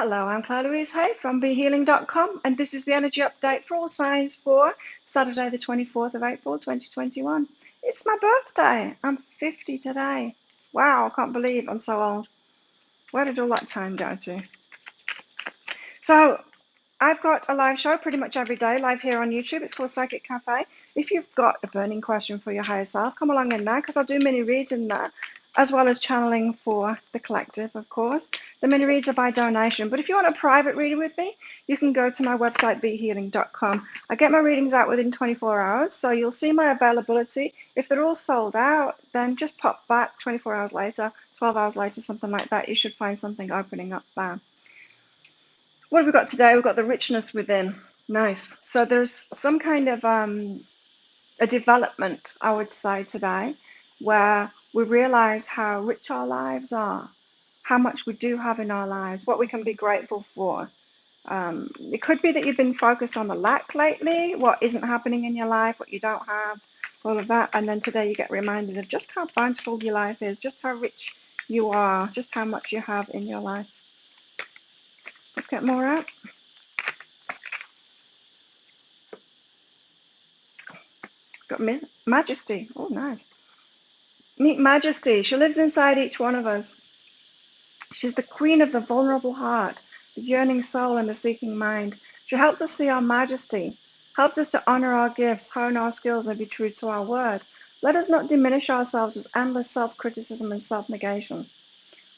Hello, I'm Claire Louise Hay from BeHealing.com, and this is the energy update for all signs for Saturday, the 24th of April, 2021. It's my birthday. I'm 50 today. Wow, I can't believe I'm so old. Where did all that time go to? So, I've got a live show pretty much every day, live here on YouTube. It's called Psychic Cafe. If you've got a burning question for your higher self, come along in there because I'll do mini reads in there, as well as channeling for the collective, of course. The mini reads are by donation, but if you want a private reading with me, you can go to my website, behealing.com. I get my readings out within 24 hours, so you'll see my availability. If they're all sold out, then just pop back 24 hours later, 12 hours later, something like that. You should find something opening up there. What have we got today? We've got the richness within. Nice. So there's some kind of a development, I would say, today, where we realize how rich our lives are, how much we do have in our lives, what we can be grateful for. It could be that you've been focused on the lack lately, what isn't happening in your life, what you don't have, all of that. And then today you get reminded of just how bountiful your life is, just how rich you are, just how much you have in your life. Let's get more out. Got Majesty. Oh, nice. Meet Majesty. She lives inside each one of us. She's the queen of the vulnerable heart, the yearning soul, and the seeking mind. She helps us see our majesty, helps us to honor our gifts, hone our skills, and be true to our word. Let us not diminish ourselves with endless self-criticism and self-negation.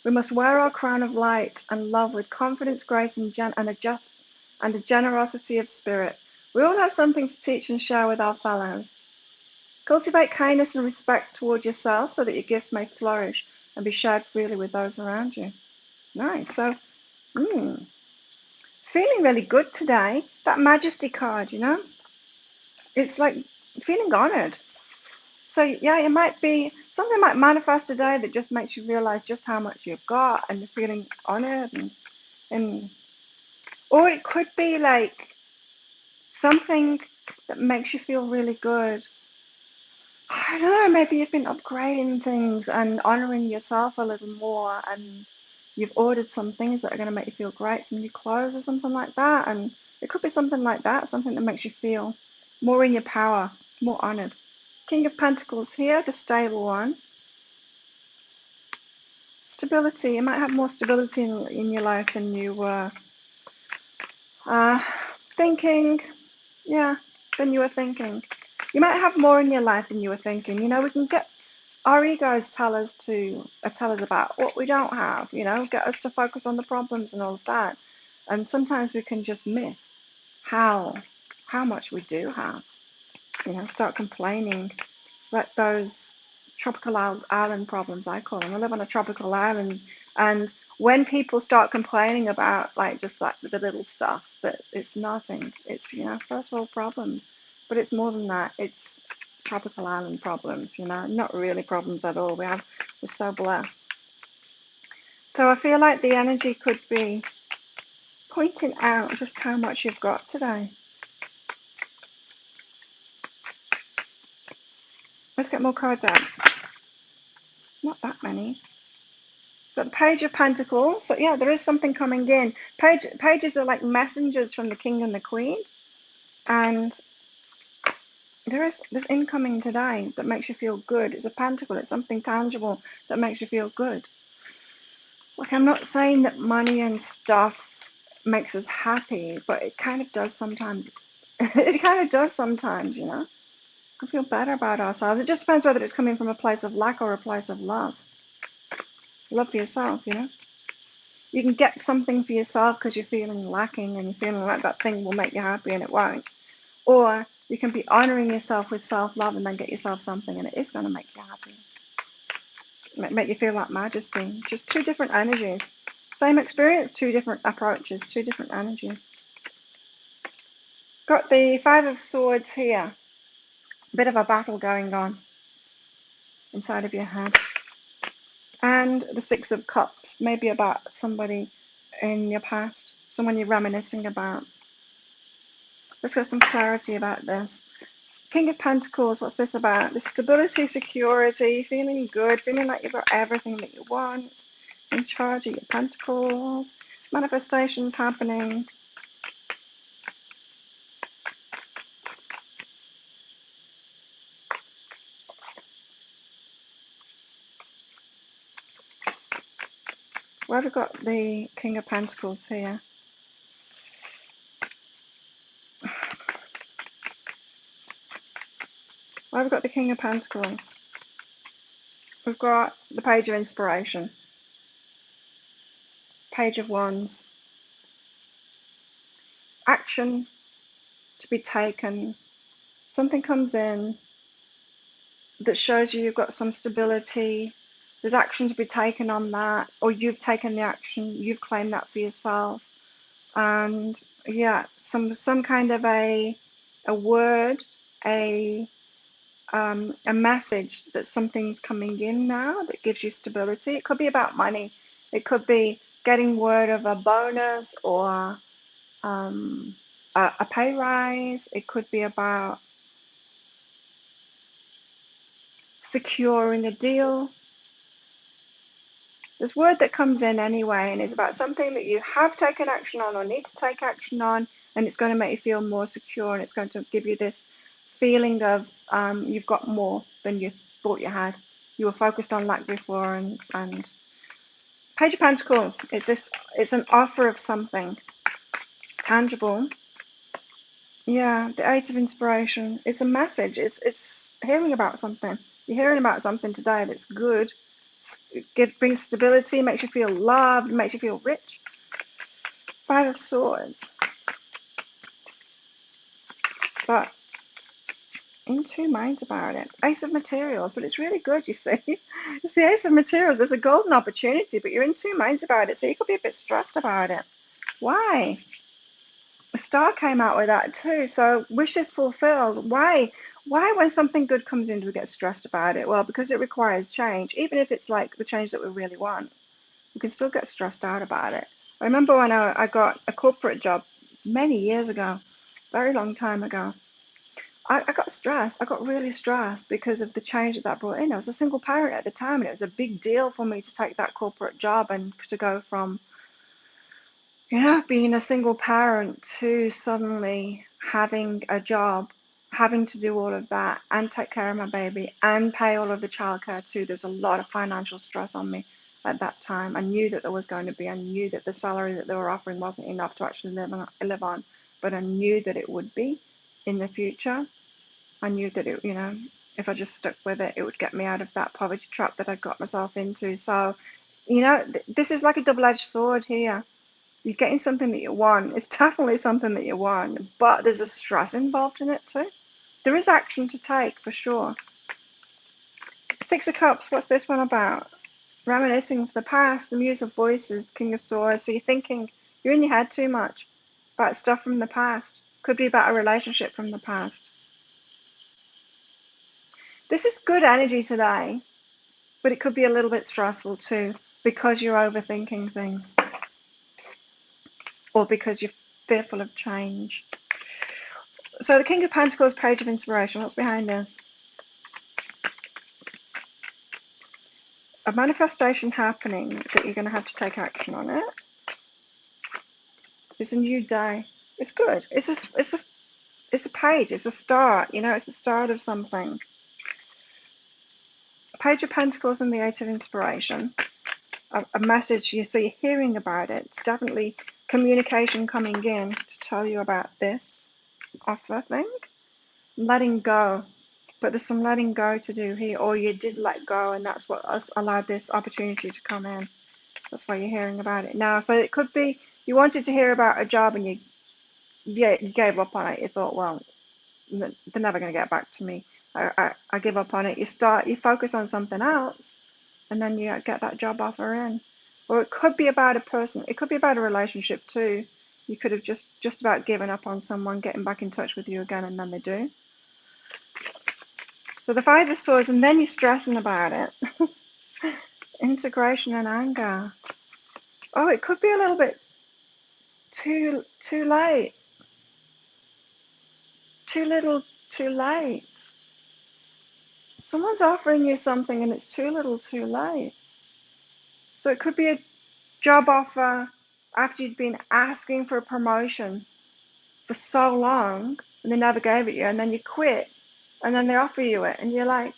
We must wear our crown of light and love with confidence, grace, and a generosity of spirit. We all have something to teach and share with our fellows. Cultivate kindness and respect toward yourself so that your gifts may flourish and be shared freely with those around you. Nice. So, feeling really good today. That Majesty card, it's like feeling honored. So, yeah, it might be something might manifest today that just makes you realize just how much you've got and you're feeling honored. Or it could be like something that makes you feel really good. I don't know, maybe you've been upgrading things and honoring yourself a little more, and you've ordered some things that are going to make you feel great, some new clothes or something like that. And it could be something like that, something that makes you feel more in your power, more honored. King of Pentacles here, the stable one. Stability. You might have more stability in your life than you were thinking. Yeah, than you were thinking. You might have more in your life than you were thinking. We can get our egos tell us about what we don't have, get us to focus on the problems and all of that. And sometimes we can just miss how much we do have. Start complaining. It's like those tropical island problems, I call them. I live on a tropical island, and when people start complaining about just like the little stuff, that it's nothing. It's first world problems, but it's more than that. It's tropical island problems, not really problems at all. We're so blessed. So I feel like the energy could be pointing out just how much you've got today. Let's get more cards out. Not that many. Got the Page of Pentacles. So yeah, there is something coming in. Pages are like messengers from the King and the Queen, and there's incoming today that makes you feel good. It's a pentacle. It's something tangible that makes you feel good. Like, I'm not saying that money and stuff makes us happy, but it kind of does sometimes. It kind of does sometimes, We feel better about ourselves. It just depends whether it's coming from a place of lack or a place of love. Love for yourself, You can get something for yourself because you're feeling lacking and you're feeling like that thing will make you happy and it won't. Or you can be honoring yourself with self-love and then get yourself something and it is going to make you happy. Make you feel like majesty. Just two different energies. Same experience, two different approaches, two different energies. Got the Five of Swords here. A bit of a battle going on inside of your head. And the Six of Cups, maybe about somebody in your past, someone you're reminiscing about. Let's get some clarity about this. King of Pentacles, what's this about? The stability, security, feeling good, feeling like you've got everything that you want, in charge of your pentacles. Manifestations happening. Where have we got the King of Pentacles here? Where have we got the King of Pentacles? We've got the Page of Inspiration, Page of Wands, action to be taken. Something comes in that shows you've got some stability. There's action to be taken on that, or you've taken the action, you've claimed that for yourself. And yeah, some kind of a word, a message that something's coming in now that gives you stability. It could be about money. It could be getting word of a bonus or a pay rise. It could be about securing a deal. This word that comes in anyway, and it's about something that you have taken action on or need to take action on, and it's going to make you feel more secure, and it's going to give you this feeling of you've got more than you thought you had. You were focused on lack before, and Page of Pentacles is this. It's an offer of something tangible. Yeah, the Eight of Inspiration. It's a message. It's hearing about something. You're hearing about something today that's good. It brings stability, makes you feel loved, makes you feel rich. Five of Swords. But in two minds about it. Ace of Materials, but it's really good, you see. It's the Ace of Materials. There's a golden opportunity, but you're in two minds about it, so you could be a bit stressed about it. Why? The Star came out with that too, so wishes fulfilled. Why when something good comes in do we get stressed about it? Well, because it requires change. Even if it's like the change that we really want, we can still get stressed out about it. I remember when I got a corporate job many years ago, very long time ago. I got stressed. I got really stressed because of the change that brought in. I was a single parent at the time, and it was a big deal for me to take that corporate job and to go from, being a single parent to suddenly having a job, having to do all of that and take care of my baby and pay all of the childcare too. There's a lot of financial stress on me at that time. I knew that there was going to be. I knew that the salary that they were offering wasn't enough to actually live on, but I knew that it would be in the future. I knew that it, if I just stuck with it, it would get me out of that poverty trap that I got myself into. So, this is like a double-edged sword here. You're getting something that you want. It's definitely something that you want, but there's a stress involved in it too. There is action to take for sure. Six of Cups, what's this one about? Reminiscing of the past, the Muse of Voices, King of Swords. So you're in your head too much about stuff from the past. Could be about a relationship from the past. This is good energy today, but it could be a little bit stressful too because you're overthinking things or because you're fearful of change. So the King of Pentacles, Page of Inspiration. What's behind this? A manifestation happening that you're going to have to take action on it. It's a new day. It's good. It's a page. It's a start. It's the start of something. Page of Pentacles and the Eight of Inspiration. A message. So you're hearing about it. It's definitely communication coming in to tell you about this offer thing. Letting go. But there's some letting go to do here, or you did let go, and that's what allowed this opportunity to come in. That's why you're hearing about it now. So it could be you wanted to hear about a job and you gave up on it. You thought, well, they're never going to get back to me. I give up on it. You focus on something else, and then you get that job offer in. Or it could be about a person. It could be about a relationship too. You could have just about given up on someone getting back in touch with you again, and then they do. So the Five of Swords, and then you're stressing about it. Integration and anger. Oh, it could be a little bit too late. Too little, too late. Someone's offering you something and it's too little, too late. So it could be a job offer after you'd been asking for a promotion for so long and they never gave it you, and then you quit, and then they offer you it, and you're like,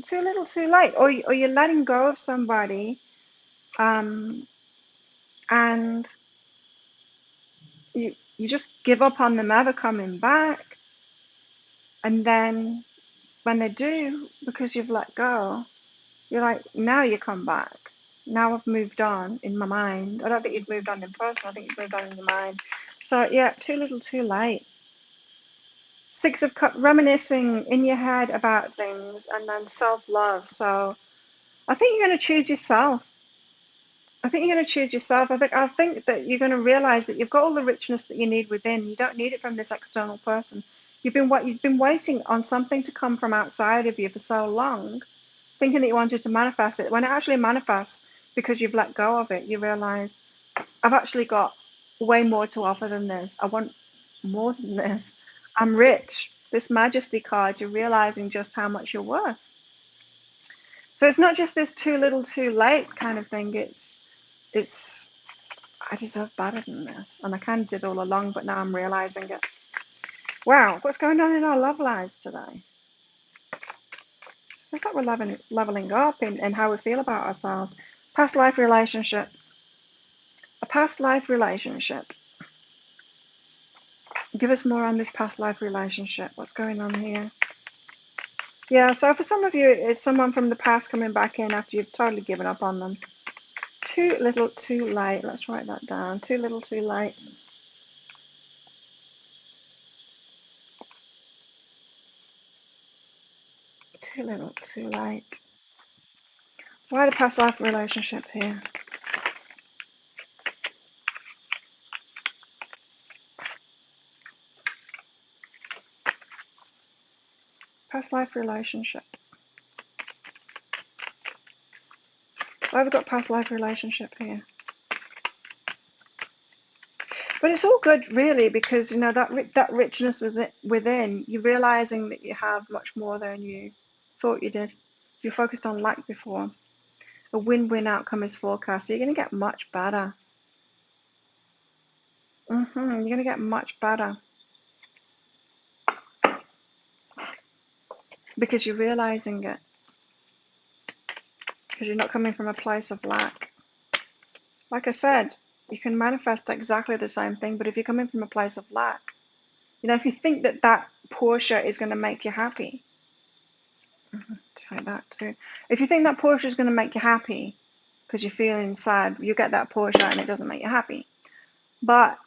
too little, too late, or you're letting go of somebody, um, and you just give up on them ever coming back, and then when they do, because you've let go, you're like, now you come back. Now I've moved on in my mind. I don't think you've moved on in person. I think you've moved on in your mind. So yeah, too little, too late. Six of Cups, reminiscing in your head about things, and then self-love. So I think you're going to choose yourself. I think you're going to choose yourself. I think that you're going to realize that you've got all the richness that you need within. You don't need it from this external person. You've been waiting on something to come from outside of you for so long, thinking that you wanted to manifest it. When it actually manifests, because you've let go of it, you realize, I've actually got way more to offer than this. I want more than this. I'm rich. This Majesty card, you're realizing just how much you're worth. So it's not just this too little, too late kind of thing. It's I deserve better than this, and I kind of did all along, but now I'm realizing it. Wow, what's going on in our love lives today? It's like we're leveling up in how we feel about ourselves. Past life relationship. A past life relationship. Give us more on this past life relationship. What's going on here? Yeah, so for some of you, it's someone from the past coming back in after you've totally given up on them. Too little, too late. Let's write that down. Too little, too late. Too little, too late. Why the past life relationship here? Past life relationship. Why have we got past life relationship here? But it's all good, really, because you know that richness was within. You're realizing that you have much more than you thought you did. You focused on lack before. A win-win outcome is forecast. So you're going to get much better. You're going to get much better because you're realizing it. Because you're not coming from a place of lack. Like I said, you can manifest exactly the same thing, but if you're coming from a place of lack, you know, if you think that Porsche is going to make you happy, try that too. If you think that Porsche is going to make you happy because you're feeling sad, you get that Porsche and it doesn't make you happy. But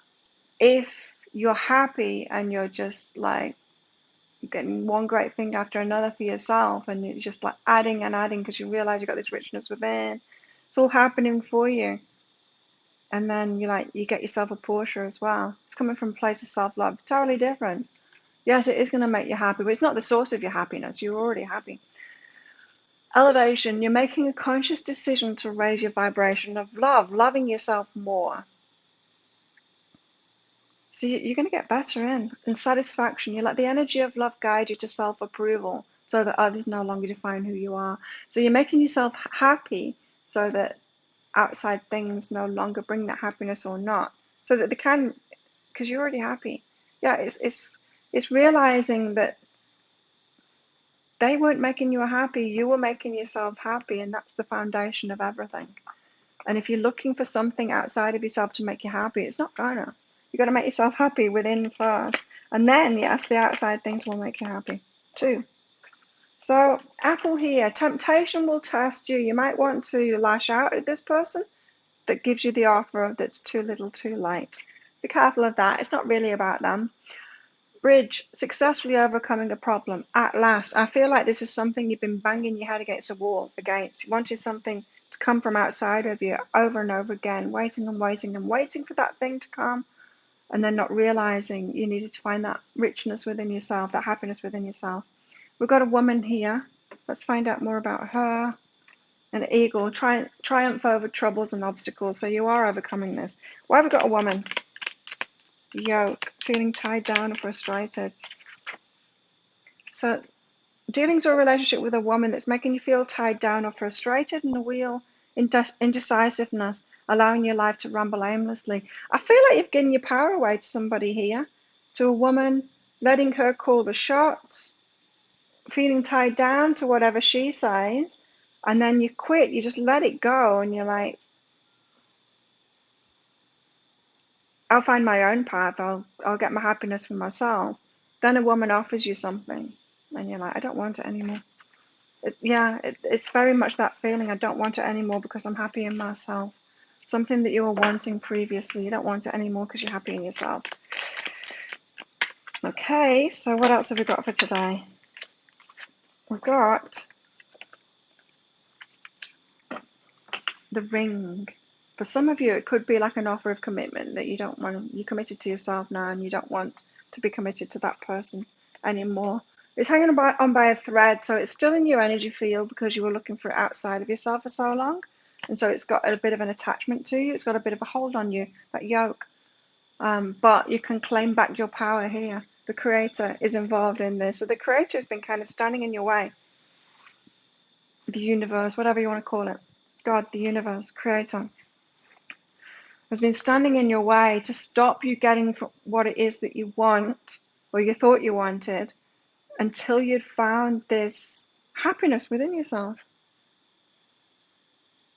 if you're happy and you're just like getting one great thing after another for yourself, and you're just like adding and adding because you realize you've got this richness within, it's all happening for you. And then you get yourself a Porsche as well. It's coming from a place of self-love, totally different. Yes, it is going to make you happy, but it's not the source of your happiness. You're already happy. Elevation, you're making a conscious decision to raise your vibration of love, loving yourself more. So you're going to get better in satisfaction. You let the energy of love guide you to self-approval so that others no longer define who you are. So you're making yourself happy so that outside things no longer bring that happiness or not. So that they can, because you're already happy. Yeah, it's realizing that they weren't making you happy, you were making yourself happy, and that's the foundation of everything. And if you're looking for something outside of yourself to make you happy, it's not gonna. You got to make yourself happy within first, and then yes, the outside things will make you happy too. So Apple here, temptation will test you. You might want to lash out at this person that gives you the offer that's too little, too late. Be careful of that. It's not really about them. Bridge, successfully overcoming a problem. At last. I feel like this is something you've been banging your head against a wall against. You wanted something to come from outside of you over and over again, waiting and waiting and waiting for that thing to come, and then not realizing you needed to find that richness within yourself, that happiness within yourself. We've got a woman here. Let's find out more about her. An eagle, triumph over troubles and obstacles. So you are overcoming this. Why have we got a woman? Yoke, feeling tied down or frustrated. So dealings or a relationship with a woman that's making you feel tied down or frustrated, and a wheel, indecisiveness. allowing your life to rumble aimlessly. I feel like you've given your power away to somebody here, to a woman, letting her call the shots, feeling tied down to whatever she says, and then you quit, you just let it go, and you're like, I'll find my own path, I'll get my happiness for myself. Then a woman offers you something, and you're like, I don't want it anymore. It's very much that feeling, I don't want it anymore because I'm happy in myself. Something that you were wanting previously, you don't want it anymore because you're happy in yourself. Okay, so what else have we got for today? We've got the ring. For some of you, it could be like an offer of commitment that you don't want. You're committed to yourself now, and you don't want to be committed to that person anymore. It's hanging on by a thread, so it's still in your energy field because you were looking for it outside of yourself for so long, and so it's got a bit of an attachment to you. It's got a bit of a hold on you, that yoke. But you can claim back your power here. The Creator is involved in this, so the Creator has been kind of standing in your way. The universe, whatever you want to call it, God, the universe, Creator, has been standing in your way to stop you getting what it is that you want, or you thought you wanted, until you'd found this happiness within yourself.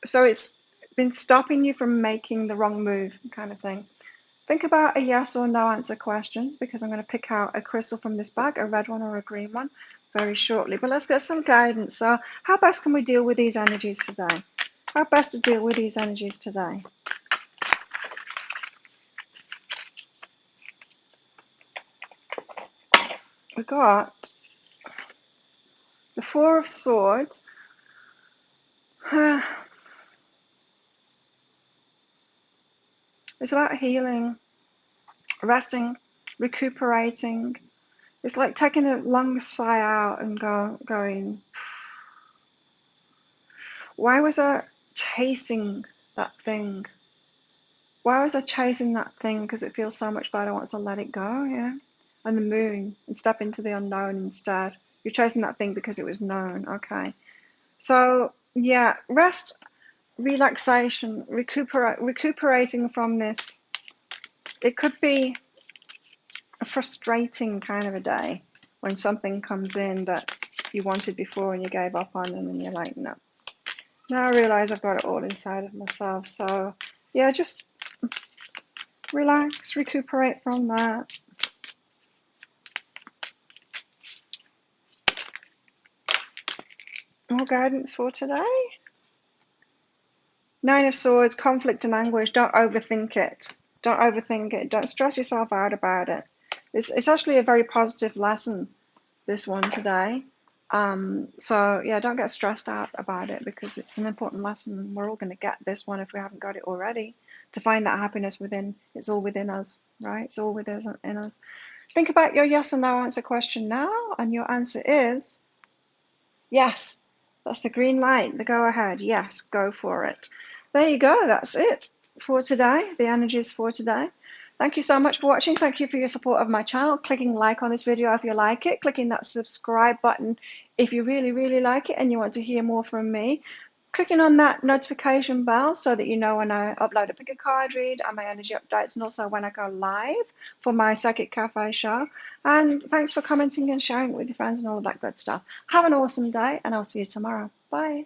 So it's been stopping you from making the wrong move, kind of thing. Think about a yes or no answer question, because I'm going to pick out a crystal from this bag, a red one or a green one, very shortly. But let's get some guidance. So how best can we deal with these energies today? How best to deal with these energies today? We got the Four of Swords. It's about healing, resting, recuperating. It's like taking a long sigh out and going, why was I chasing that thing? Why was I chasing that thing? Because it feels so much better once I let it go, yeah? And the moon, and step into the unknown instead. You're chasing that thing because it was known, okay? So, yeah, rest, relaxation, recuperating from this. It could be a frustrating kind of a day when something comes in that you wanted before and you gave up on, and then you're like, no. Now I realize I've got it all inside of myself. So, yeah, just relax, recuperate from that. More guidance for today. Nine of Swords, conflict and anguish. Don't overthink it. Don't overthink it. Don't stress yourself out about it. It's actually a very positive lesson, this one today. So yeah, don't get stressed out about it because it's an important lesson. We're all going to get this one if we haven't got it already. To find that happiness within, it's all within us, right? It's all within us. Think about your yes or no answer question now, and your answer is yes. That's the green light, the go ahead. Yes, go for it. There you go. That's it for today. The energies for today. Thank you so much for watching. Thank you for your support of my channel. Clicking like on this video if you like it. Clicking that subscribe button if you really, really like it and you want to hear more from me. Clicking on that notification bell so that you know when I upload a pick a card read and my energy updates, and also when I go live for my Psychic Cafe show. And thanks for commenting and sharing it with your friends and all of that good stuff. Have an awesome day, and I'll see you tomorrow. Bye.